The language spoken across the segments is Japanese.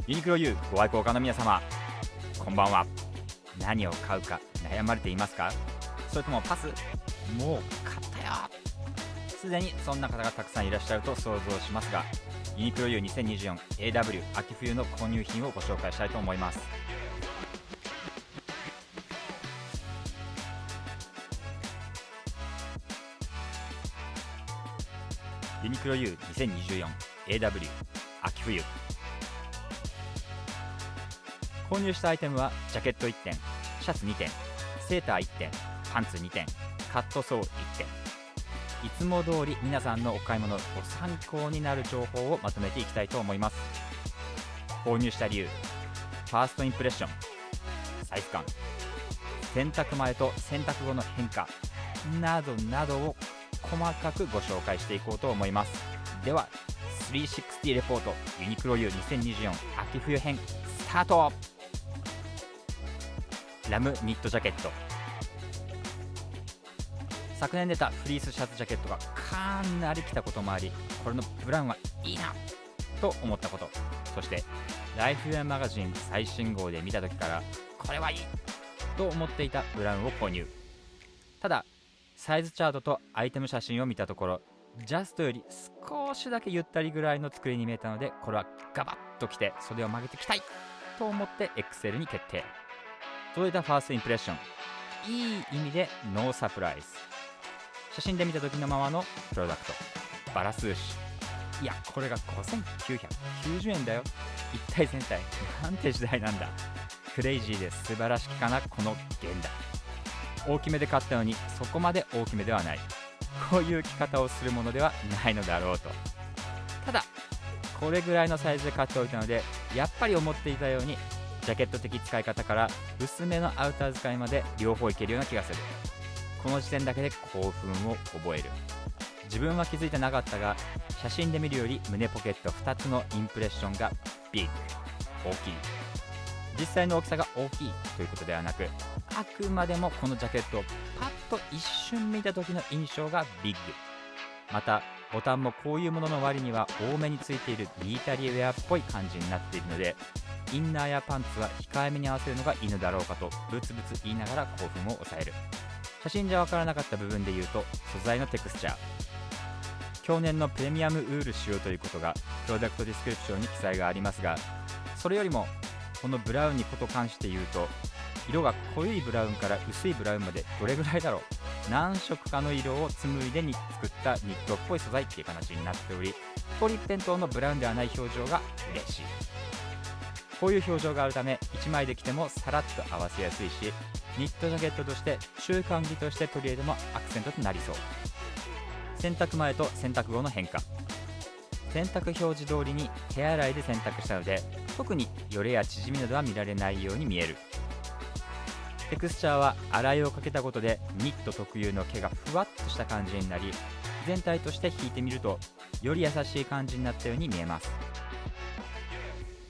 ユニクロ U ご愛好家の皆様、こんばんは。何を買うか悩まれていますか？それともパス、もう買ったよ。すでにそんな方がたくさんいらっしゃると想像しますが、ユニクロ U2024AW 秋冬の購入品をご紹介したいと思います。ユニクロ U2024AW 秋冬。購入したアイテムはジャケット1点、シャツ2点、セーター1点、パンツ2点、カットソー1点。いつも通り皆さんのお買い物ご参考になる情報をまとめていきたいと思います。購入した理由、ファーストインプレッション、サイズ感、洗濯前と洗濯後の変化などなどを細かくご紹介していこうと思います。では360レポートユニクロ U2024 秋冬編スタート。ラムニットジャケット。昨年出たフリースシャツジャケットがかなり来たこともあり、これのブラウンはいいなと思ったこと、そしてライフウェアマガジン最新号で見た時からこれはいいと思っていたブラウンを購入。ただサイズチャートとアイテム写真を見たところ、ジャストより少しだけゆったりぐらいの作りに見えたので、これはガバッと着て袖を曲げてきたいと思って XL に決定。届いたファーストインプレッション、いい意味でノーサプライズ。写真で見た時のままのプロダクト、バラ数紙。いや、これが5990円だよ。一体全体なんて時代なんだ。クレイジーで素晴らしきかなこの現代。大きめで買ったのにそこまで大きめではない、こういう着方をするものではないのだろうと。ただこれぐらいのサイズで買っておいたので、やっぱり思っていたようにジャケット的使い方から薄めのアウター使いまで両方いけるような気がする。この時点だけで興奮を覚える。自分は気づいてなかったが、写真で見るより胸ポケット2つのインプレッションがビッグ、大きい。実際の大きさが大きいということではなく、あくまでもこのジャケットをパッと一瞬見た時の印象がビッグ。またボタンもこういうものの割には多めについているミリタリーウェアっぽい感じになっているので、インナーやパンツは控えめに合わせるのがいいのだろうかとブツブツ言いながら興奮を抑える。写真じゃ分からなかった部分で言うと、素材のテクスチャー。去年のプレミアムウール使用ということがプロダクトディスクリプションに記載がありますが、それよりもこのブラウンにこと関して言うと、色が濃いブラウンから薄いブラウンまでどれぐらいだろう、何色かの色を紡いでに作ったニットっぽい素材っていう形になっており、トリッペントのブラウンではない表情が嬉しい。こういう表情があるため1枚で着てもさらっと合わせやすいし、ニットジャケットとして中間着として取り入れてもアクセントとなりそう。洗濯前と洗濯後の変化。洗濯表示通りに手洗いで洗濯したので、特によれや縮みなどは見られないように見える。テクスチャーは洗いをかけたことでニット特有の毛がふわっとした感じになり、全体として引いてみるとより優しい感じになったように見えます。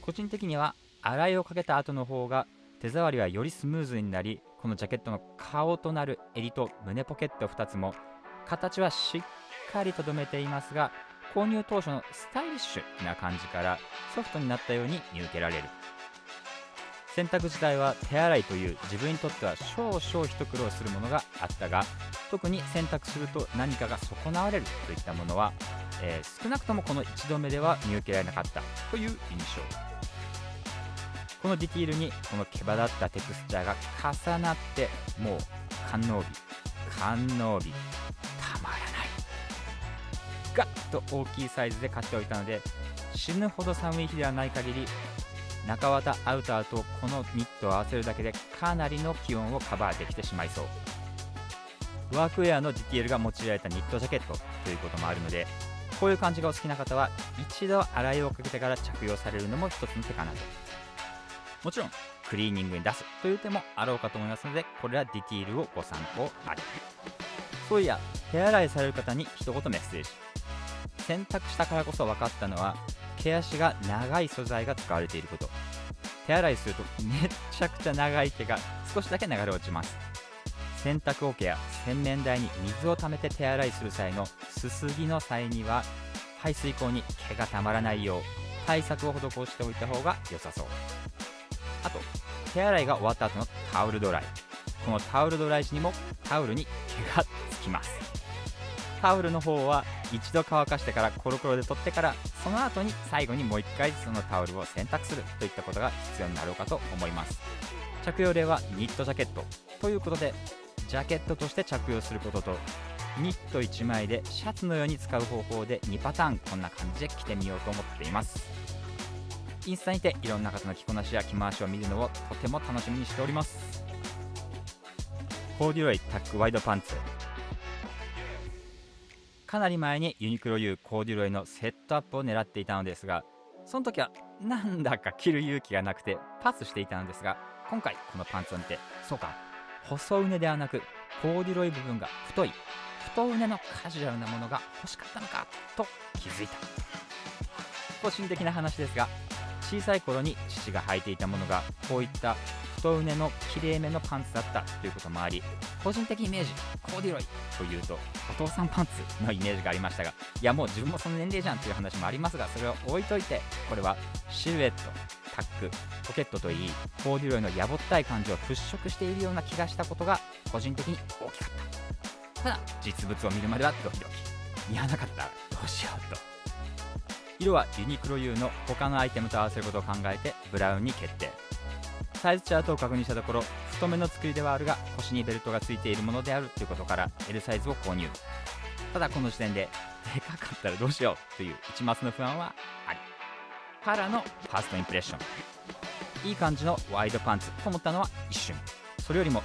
個人的には洗いをかけた後の方が手触りはよりスムーズになり、このジャケットの顔となる襟と胸ポケット2つも形はしっかりとどめていますが、購入当初のスタイリッシュな感じからソフトになったように見受けられる。洗濯自体は手洗いという自分にとっては少々一苦労するものがあったが、特に洗濯すると何かが損なわれるといったものは、少なくともこの一度目では見受けられなかったという印象。このディティールにこの毛羽立ったテクスチャーが重なって、もう官能美たまらない。ガッと大きいサイズで買っておいたので、死ぬほど寒い日ではない限り中綿アウターとこのニットを合わせるだけでかなりの気温をカバーできてしまいそう。ワークウェアのディティールが用いられたニットジャケットということもあるので、こういう感じがお好きな方は一度洗いをかけてから着用されるのも一つの手かなと。もちろんクリーニングに出すという手もあろうかと思いますので、これらディティールをご参考あれ。そういや、手洗いされる方に一言メッセージ。洗濯したからこそ分かったのは、毛足が長い素材が使われていること。手洗いするとめっちゃくちゃ長い毛が少しだけ流れ落ちます。洗濯桶や洗面台に水をためて手洗いする際のすすぎの際には、排水口に毛がたまらないよう対策を施しておいた方が良さそう。あと手洗いが終わった後のタオルドライ、このタオルドライ時にもタオルに毛がつきます。タオルの方は一度乾かしてからコロコロで取ってから、その後に最後にもう一回そのタオルを洗濯するといったことが必要になろうかと思います。着用例はニットジャケットということで、ジャケットとして着用することと、ニット1枚でシャツのように使う方法で2パターンこんな感じで着てみようと思っています。インスタにていろんな方の着こなしや着回しを見るのをとても楽しみにしております。コーデュロイタックワイドパンツ、かなり前にユニクロ U コーデュロイのセットアップを狙っていたのですが、その時はなんだか着る勇気がなくてパスしていたのですが、今回このパンツを見て、そうか、細畝ではなくコーデュロイ部分が太畝のカジュアルなものが欲しかったのかと気づいた。個人的な話ですが、小さい頃に父が履いていたものがこういった太畝のきれいめのパンツだったということもあり、個人的イメージコーデュロイというとお父さんパンツのイメージがありましたが、いやもう自分もその年齢じゃんという話もありますが、それを置いといて、これはシルエット、タック、ポケットといい、コーデュロイのやぼったい感じを払拭しているような気がしたことが個人的に大きかった。ただ実物を見るまではドキドキ、似合わなかったらどうしようと。色はユニクロ U の他のアイテムと合わせることを考えてブラウンに決定。サイズチャートを確認したところ、太めの作りではあるが腰にベルトがついているものであるということから L サイズを購入。ただこの時点ででかかったらどうしようという一抹の不安はあり、からのファーストインプレッション、いい感じのワイドパンツと思ったのは一瞬。それよりも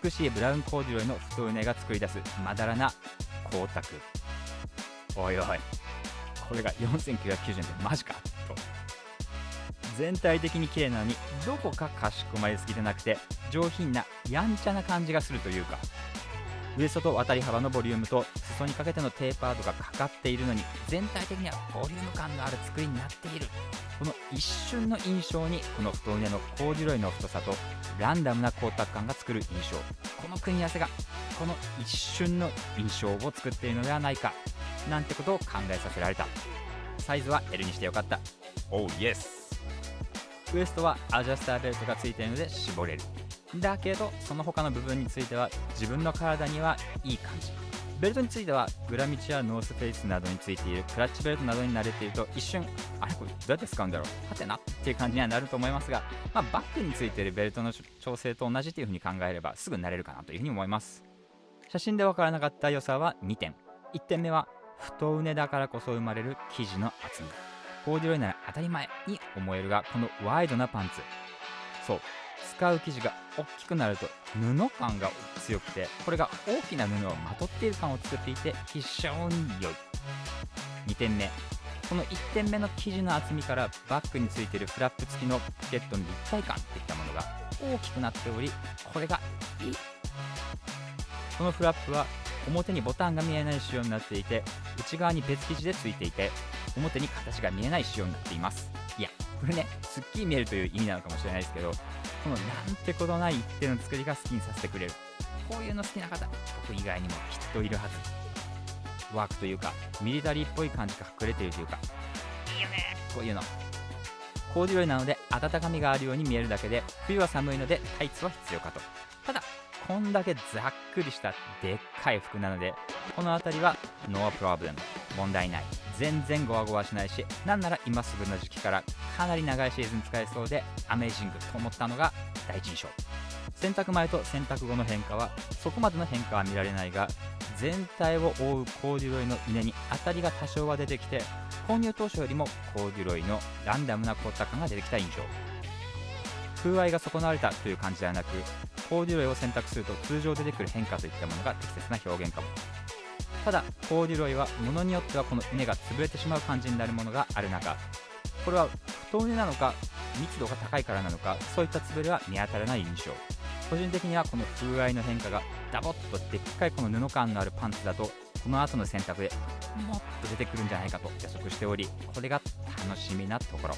美しいブラウンコーデュロイの太畝が作り出すまだらな光沢、おいおいこれが4990円でマジかと。全体的に綺麗なのにどこかかしこまりすぎてなくて上品なやんちゃな感じがするというか、ウエストと渡り幅のボリュームと裾にかけてのテーパードがかかっているのに、全体的にはボリューム感のある作りになっている。この一瞬の印象にこの太畝のコーデュロイの太さとランダムな光沢感が作る印象、この組み合わせがこの一瞬の印象を作っているのではないかなんてことを考えさせられた。サイズは L にしてよかった。Oh yes。ウエストはアジャスターベルトがついているので絞れる。だけどその他の部分については自分の体にはいい感じ。ベルトについてはグラミチやノースフェイスなどについているクラッチベルトなどに慣れていると一瞬あれこれどうやって使うんだろうはてなっていう感じにはなると思いますが、バックについているベルトの調整と同じというふうに考えればすぐ慣れるかなというふうに思います。写真で分からなかった良さは2点。1点目は太畝だからこそ生まれる生地の厚み。コーデュロイなら当たり前に思えるが、このワイドなパンツ、そう使う生地が大きくなると布感が強くて、これが大きな布をまとっている感を作っていて非常に良い。2点目、この1点目の生地の厚みからバッグについているフラップ付きのポケットの立体感といったものが大きくなっており、これがいい。このフラップは表にボタンが見えない仕様になっていて、内側に別生地でついていて表に形が見えない仕様になっています。いやこれね、すっきり見えるという意味なのかもしれないですけど、このなんてことない一定の作りが好きにさせてくれる。こういうの好きな方、僕以外にもきっといるはず。ワークというかミリタリーっぽい感じが隠れているというか、いいよねこういうの。コーデュロイなので温かみがあるように見えるだけで、冬は寒いのでタイツは必要かと。ただこんだけざっくりしたでっかい服なので、この辺りはノープロブレム、問題ない。全然ゴワゴワしないし、なんなら今すぐの時期からかなり長いシーズン使えそうでアメージングと思ったのが第一印象。洗濯前と洗濯後の変化はそこまでの変化は見られないが、全体を覆うコーデュロイの畝に当たりが多少は出てきて、購入当初よりもコーデュロイのランダムな光沢感が出てきた印象。風合いが損なわれたという感じではなく、コーデュロイを選択すると通常出てくる変化といったものが適切な表現かも。ただコーデュロイは物によってはこの畝が潰れてしまう感じになるものがある中、これは太畝なのか密度が高いからなのか、そういった潰れは見当たらない印象。個人的にはこの風合いの変化がダボッとでっかいこの布感のあるパンツだと、この後の選択でもっと出てくるんじゃないかと予測しており、これが楽しみなところ。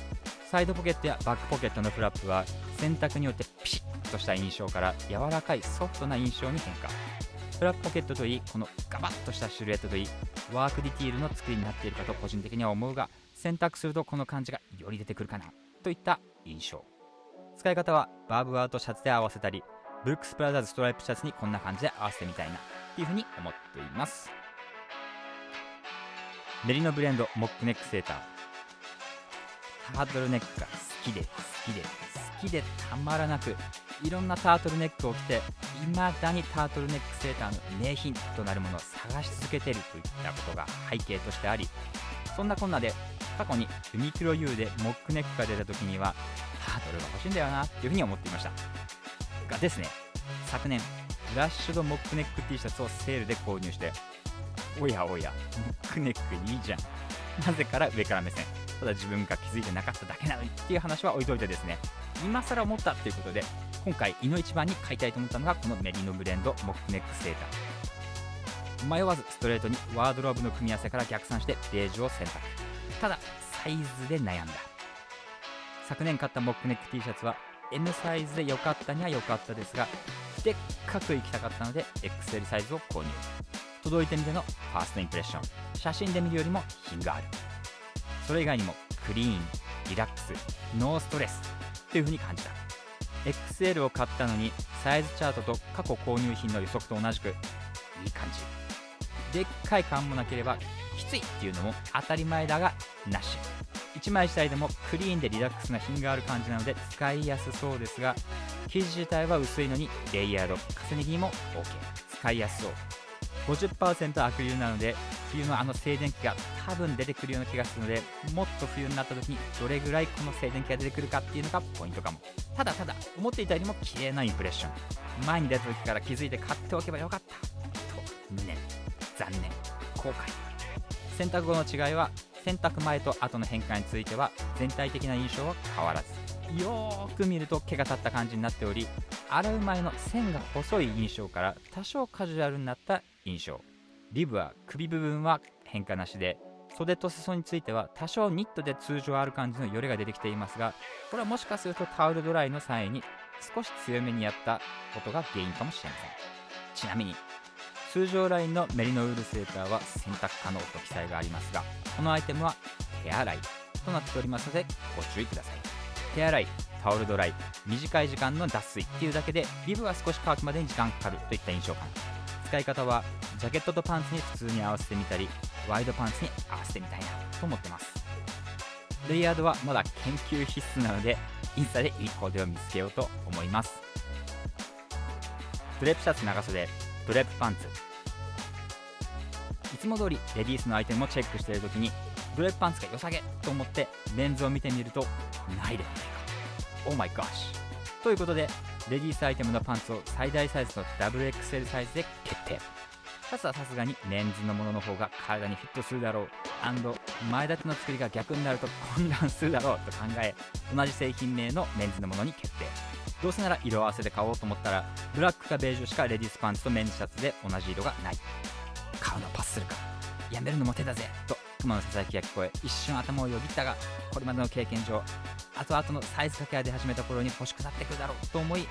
サイドポケットやバックポケットのフラップは選択によってピシッとした印象から柔らかいソフトな印象に変化。フラップポケットといい、このガバッとしたシルエットといい、ワークディティールの作りになっているかと個人的には思うが、選択するとこの感じがより出てくるかなといった印象。使い方はバーブアウトシャツで合わせたり、ブルックスプラザーズストライプシャツにこんな感じで合わせてみたいなっていう風に思っています。メリノブレンドモックネックセーター、タートルネックが好きでたまらなく、いろんなタートルネックを着て未だにタートルネックセーターの名品となるものを探し続けているといったことが背景としてあり、そんなこんなで過去にユニクロ U でモックネックが出た時にはタートルが欲しいんだよなっていうふうに思っていましたがですね、昨年ブラッシュドモックネック T シャツをセールで購入して、おやモックネックいいじゃん、なぜから上から目線、ただ自分が気づいてなかっただけなのにっていう話は置いといてですね、今更思ったということで今回いの一番に買いたいと思ったのがこのメリノブレンドモックネックセーター。迷わずストレートにワードローブの組み合わせから逆算してベージュを選択。ただサイズで悩んだ。昨年買ったモックネック T シャツは M サイズで良かったには良かったですが、でっかく行きたかったので XL サイズを購入。届いてみてのファーストインプレッション、写真で見るよりも品がある。それ以外にもクリーン、リラックス、ノーストレスという風に感じた。 XL を買ったのにサイズチャートと過去購入品の予測と同じくいい感じ。でっかい感もなければきついっていうのも当たり前だがなし。1枚自体でもクリーンでリラックスな品がある感じなので使いやすそうですが、生地自体は薄いのにレイヤード、重ね着にも OK、 使いやすそう。 50% アクリルなので冬の静電気が多分出てくるような気がするので、もっと冬になった時にどれぐらいこの静電気が出てくるかっていうのがポイントかも。ただ思っていたよりも綺麗なインプレッション。前に出た時から気づいて買っておけばよかったと無念、残念、後悔。洗濯後の違いは洗濯前と後の変化については全体的な印象は変わらず、よーく見ると毛が立った感じになっており、洗う前の線が細い印象から多少カジュアルになった印象。リブは首部分は変化なしで、袖と裾については多少ニットで通常ある感じのよれが出てきていますが、これはもしかするとタオルドライの際に少し強めにやったことが原因かもしれません。ちなみに通常ラインのメリノウールセーターは洗濯可能と記載がありますが、このアイテムは手洗いとなっておりますのでご注意ください。手洗い、タオルドライ、短い時間の脱水っていうだけでリブは少し乾くまでに時間かかるといった印象感。使い方はジャケットとパンツに普通に合わせてみたり、ワイドパンツに合わせてみたいなと思ってます。レイヤードはまだ研究必須なのでインスタでいいコーデを見つけようと思います。ドレープシャツ長袖、ドレープパンツ。いつも通りレディースのアイテムをチェックしているときにドレープパンツが良さげと思ってメンズを見てみるとないではないか。オーマイガッシュということでレディースアイテムのパンツを最大サイズの WXL サイズで決定。シャツはさすがにメンズのものの方が体にフィットするだろう&前立ての作りが逆になると混乱するだろうと考え、同じ製品名のメンズのものに決定。どうせなら色合わせで買おうと思ったらブラックかベージュしかレディースパンツとメンズシャツで同じ色がない。買うのパスするか、やめるのも手だぜと熊のささやきが聞こえ、一瞬頭をよぎったが、これまでの経験上後々のサイズ掛け合いで始めた頃に欲しくなってくるだろうと思い、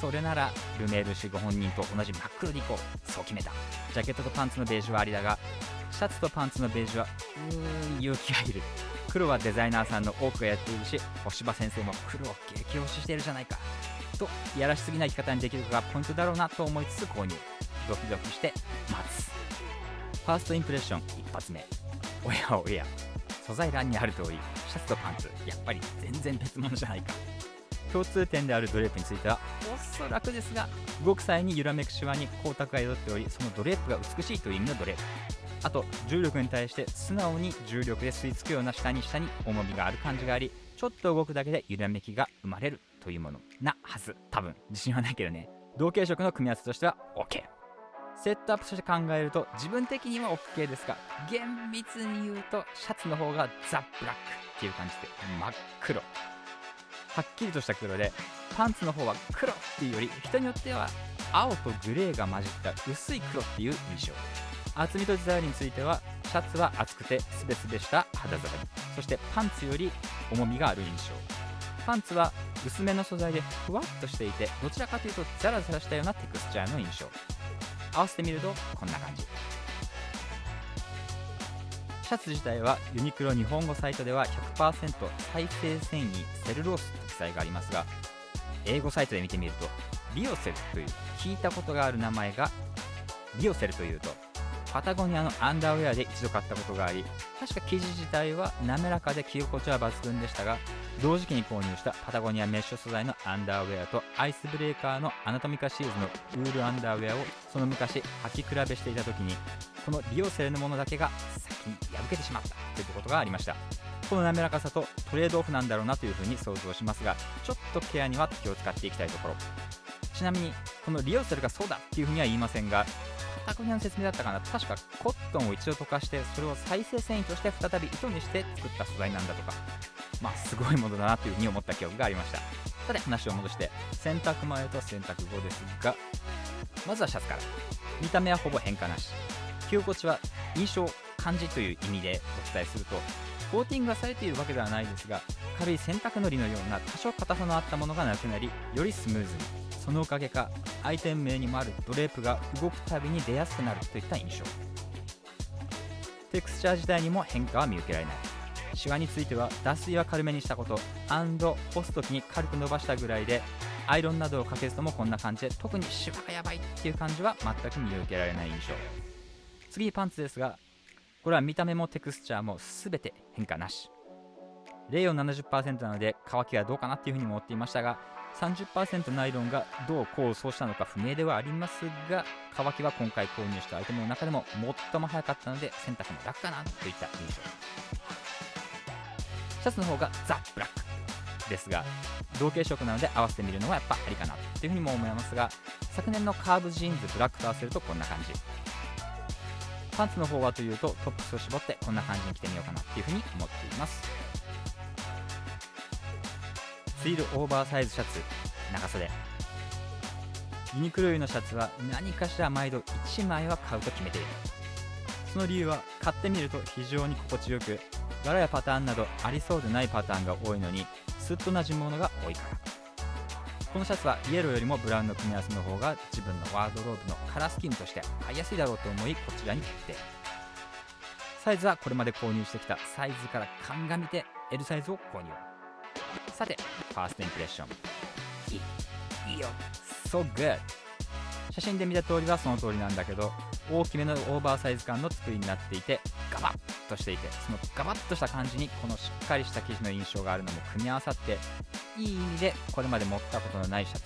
それならルメール氏ご本人と同じ真っ黒でいこう、そう決めた。ジャケットとパンツのベージュはありだが、シャツとパンツのベージュは勇気がいる。黒はデザイナーさんの多くがやっているし、星葉先生も黒を激推ししているじゃないかと、やらしすぎない着方にできるかがポイントだろうなと思いつつ購入。ドキドキして待つ。ファーストインプレッション一発目、おや素材欄にある通りシャツとパンツやっぱり全然別物じゃないか。共通点であるドレープについてはおそらくですが、動く際に揺らめくシワに光沢が宿っており、そのドレープが美しいという意味のドレープ。あと重力に対して素直に重力で吸い付くような下に重みがある感じがあり、ちょっと動くだけで揺らめきが生まれるというものなはず。多分自信はないけどね。同系色の組み合わせとしては OK。セットアップとして考えると自分的には OK ですが、厳密に言うとシャツの方がザ・ブラックっていう感じで真っ黒、はっきりとした黒で、パンツの方は黒っていうより人によっては青とグレーが混じった薄い黒っていう印象。厚みとデザインについてはシャツは厚くてスベスベした肌触り、そしてパンツより重みがある印象。パンツは薄めの素材でふわっとしていて、どちらかというとザラザラしたようなテクスチャーの印象。合わせてみるとこんな感じ。シャツ自体はユニクロ日本語サイトでは 100% 再生繊維セルロースと記載がありますが、英語サイトで見てみるとリオセルという聞いたことがある名前が、リオセルというとパタゴニアのアンダーウェアで一度買ったことがあり、確か生地自体は滑らかで着心地は抜群でしたが、同時期に購入したパタゴニアメッシュ素材のアンダーウェアとアイスブレーカーのアナトミカシリーズのウールアンダーウェアをその昔履き比べしていた時に、このリオセルのものだけが先に破けてしまったということがありました。この滑らかさとトレードオフなんだろうなというふうに想像しますが、ちょっとケアには気を使っていきたいところ。ちなみにこのリオセルがそうだっていうふうには言いませんが、パタゴニアの説明だったかな、確かコットンを一度溶かしてそれを再生繊維として再び糸にして作った素材なんだとか、すごいものだなというふうに思った記憶がありました。さて話を戻して洗濯前と洗濯後ですが、まずはシャツから。見た目はほぼ変化なし、着心地は印象感じという意味でお伝えすると、コーティングがされているわけではないですが、軽い洗濯のりのような多少硬さのあったものがなくなり、よりスムーズに、そのおかげかアイテム名にもあるドレープが動くたびに出やすくなるといった印象。テクスチャー自体にも変化は見受けられない。シワについては脱水は軽めにしたこと&干す時に軽く伸ばしたぐらいで、アイロンなどをかけずともこんな感じで、特にシワがやばいっていう感じは全く見受けられない印象。次パンツですが、これは見た目もテクスチャーも全て変化なし。レイヨン 70% なので乾きはどうかなっていうふうにも思っていましたが、30% ナイロンがどう功を奏したのか不明ではありますが、乾きは今回購入したアイテムの中でも最も早かったので洗濯も楽かなといった印象。シャツの方がザ・ブラックですが、同系色なので合わせてみるのはやっぱありかなというふうにも思いますが、昨年のカーブジーンズブラックと合わせるとこんな感じ。パンツの方はというとトップスを絞ってこんな感じに着てみようかなっていうふうに思っています。ツイールオーバーサイズシャツ長袖。ユニクロのシャツは何かしら毎度1枚は買うと決めている。その理由は買ってみると非常に心地よく、柄やパターンなどありそうでないパターンが多いのにスッと馴染むものが多いから。このシャツはイエローよりもブラウンの組み合わせの方が自分のワードローブのカラースキームとして合いやすいだろうと思い、こちらに決定。サイズはこれまで購入してきたサイズから鑑みて L サイズを購入。さてファーストインプレッション、いいよ So good。 写真で見た通りはその通りなんだけど、大きめのオーバーサイズ感の作りになっていて、ガバッとしていて、そのガバッとした感じにこのしっかりした生地の印象があるのも組み合わさって、いい意味でこれまで持ったことのないシャツ。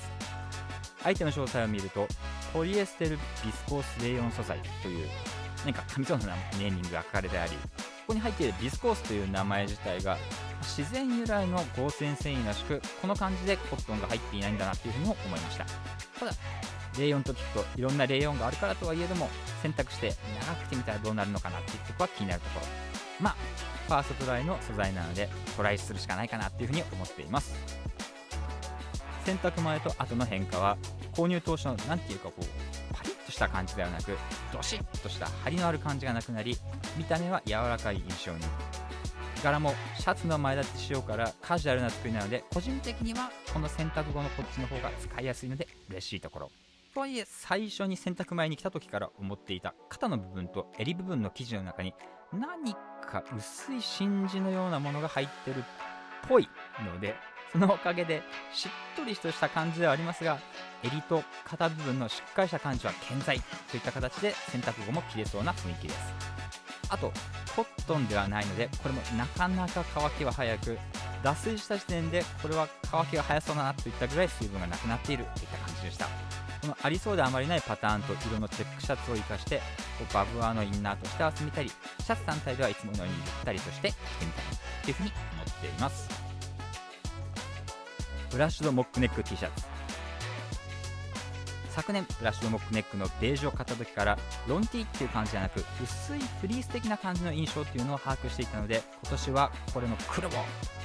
アイテムの詳細を見ると、ポリエステルビスコースレイヨン素材という何か紙そうなネーミングが書かれてあり、ここに入っているビスコースという名前自体が自然由来の合成繊維らしく、この感じでコットンが入っていないんだなっていうふうにも思いました。ただレイヨンと聞くといろんなレイヨンがあるからとはいえども、選択して長く着てみたらどうなるのかなっていうところは気になるところ。ファーストトライの素材なのでトライするしかないかなっていうふうに思っています。洗濯前と後の変化は、購入当初のなんていうかパリッとした感じではなく、ドシッとした張りのある感じがなくなり、見た目は柔らかい印象に。柄もシャツの前立て仕様からカジュアルな作りなので、個人的にはこの洗濯後のこっちの方が使いやすいので嬉しいところ。とはいえ最初に洗濯前に来た時から思っていた肩の部分と襟部分の生地の中に何か薄い真珠のようなものが入ってるっぽいので、そのおかげでしっとりとした感じではありますが、襟と肩部分のしっかりした感じは健在といった形で洗濯後も着れそうな雰囲気です。あとコットンではないので、これもなかなか乾きは早く、脱水した時点でこれは乾きが早そうだなといったぐらい水分がなくなっているといった感じでした。このありそうであまりないパターンと色のチェックシャツを生かしてバブアーのインナーとして合わせてみたり、シャツ単体ではいつものようにゆったりとして着てみたいというふうに思っています。ブラッシュドモックネック T シャツ。昨年ブラッシュドモックネックのベージュを買った時からロン T っていう感じじゃなく、薄いフリース的な感じの印象っていうのを把握していたので、今年はこれの黒を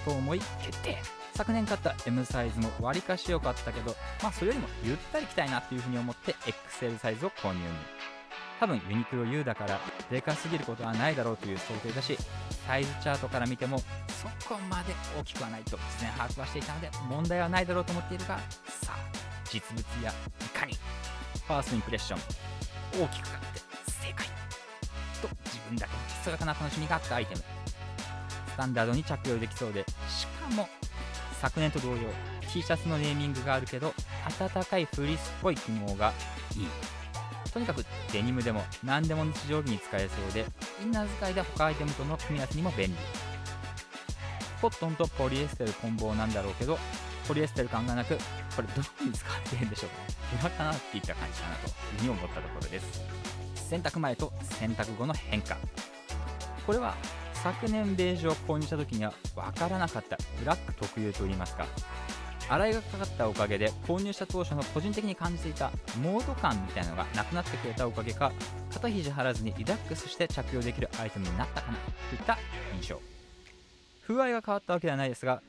と思い決定。昨年買った M サイズもわりかし良かったけど、それよりもゆったり着たいなっていう風に思って XL サイズを購入に。多分ユニクロ U だからでかすぎることはないだろうという想定だし、サイズチャートから見てもそこまで大きくはないと事前把握はしていたので問題はないだろうと思っているが、さあ実物やいかに。ファーストインプレッション、大きく買って正解と自分だけひそやかな楽しみがあったアイテム、スタンダードに着用できそうで、しかも昨年と同様 T シャツのネーミングがあるけど暖かいフリースっぽい機能がいい。とにかくデニムでも何でも日常着に使えそうで、インナー使いで他アイテムとの組み合わせにも便利。コットンとポリエステル混紡なんだろうけど、ポリエステル感がなく、これどこに使われてるんでしょうかね。今かなっていった感じかなというふうに思ったところです。洗濯前と洗濯後の変化、これは昨年ベージュを購入した時には分からなかったブラック特有といいますか、洗いがかかったおかげで購入した当初の個人的に感じていたモード感みたいなのがなくなってくれたおかげか、肩肘張らずにリラックスして着用できるアイテムになったかなといった印象。風合いが変わったわけではないですが、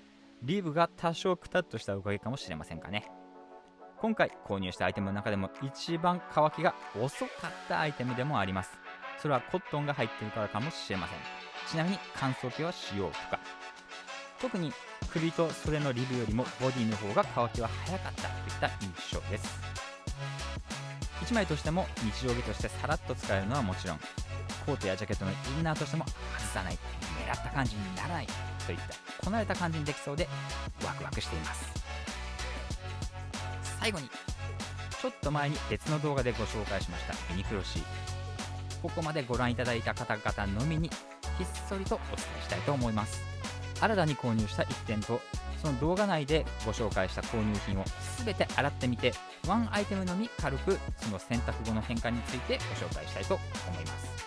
リブが多少クタッとしたおかげかもしれませんかね。今回購入したアイテムの中でも一番乾きが遅かったアイテムでもあります。それはコットンが入っているからかもしれません。ちなみに乾燥機は使用不可。特に首と袖のリブよりもボディの方が乾きは早かったといった印象です。1枚としても日常着としてさらっと使えるのはもちろん、コートやジャケットのインナーとしても外さない、狙った感じにならないといったこなれた感じにできそうでワクワクしています。最後にちょっと前に別の動画でご紹介しましたユニクロ C、 ここまでご覧いただいた方々のみにひっそりとお伝えしたいと思います。新たに購入した1点とその動画内でご紹介した購入品を全て洗ってみて、ワンアイテムのみ軽くその洗濯後の変化についてご紹介したいと思います。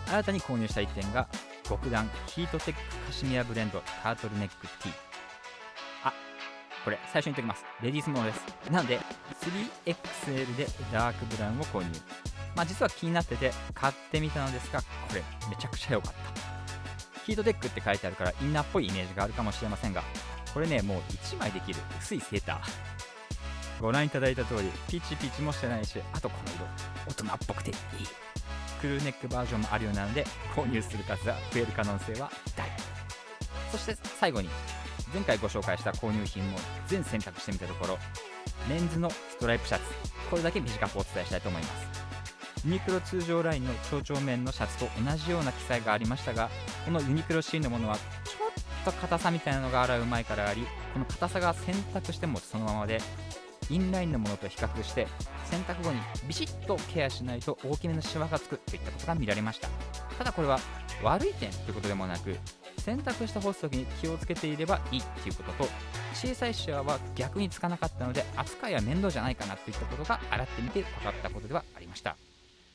新たに購入した1点が極暖ヒートテックカシミヤブレンドタートルネック T。 これ最初に言っておきます、レディースものです。なので 3XL でダークブラウンを購入。実は気になってて買ってみたのですが、これめちゃくちゃ良かった。ヒートテックって書いてあるからインナーっぽいイメージがあるかもしれませんが、これねもう1枚できる薄いセーター。ご覧いただいた通りピチピチもしてないし、あとこの色大人っぽくていい。クルーネックバージョンもあるようなので購入する数が増える可能性は大。そして最後に前回ご紹介した購入品も全選択してみたところ、メンズのストライプシャツ、これだけ短くお伝えしたいと思います。ユニクロ通常ラインの長長面のシャツと同じような記載がありましたが、このユニクロ C のものはちょっと硬さみたいなのが洗う前からあり、この硬さが洗濯してもそのままで、インラインのものと比較して洗濯後にビシッとケアしないと大きめのシワがつくといったことが見られました。ただこれは悪い点ということでもなく、洗濯して干す時に気をつけていればいいということと、小さいシワは逆につかなかったので扱いは面倒じゃないかなといったことが洗ってみて分かったことではありました。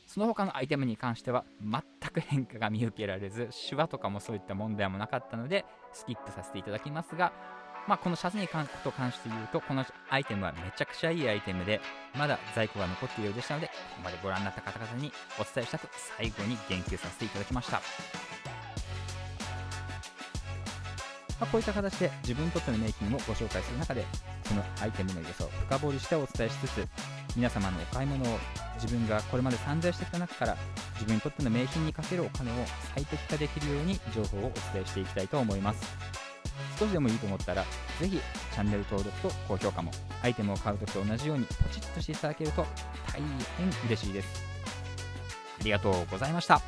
その他のアイテムに関しては全く変化が見受けられず、シワとかもそういった問題もなかったのでスキップさせていただきますが、このシャツに関して言うと、このアイテムはめちゃくちゃいいアイテムで、まだ在庫が残っているようでしたので、ここまでご覧になった方々にお伝えしたく最後に言及させていただきました。こういった形で自分にとっての名品をご紹介する中で、そのアイテムの良さを深掘りしてお伝えしつつ、皆様のお買い物を自分がこれまで散財してきた中から自分にとっての名品にかけるお金を最適化できるように情報をお伝えしていきたいと思います。少しでもいいと思ったらぜひチャンネル登録と高評価も、アイテムを買うときと同じようにポチッとしていただけると大変嬉しいです。ありがとうございました。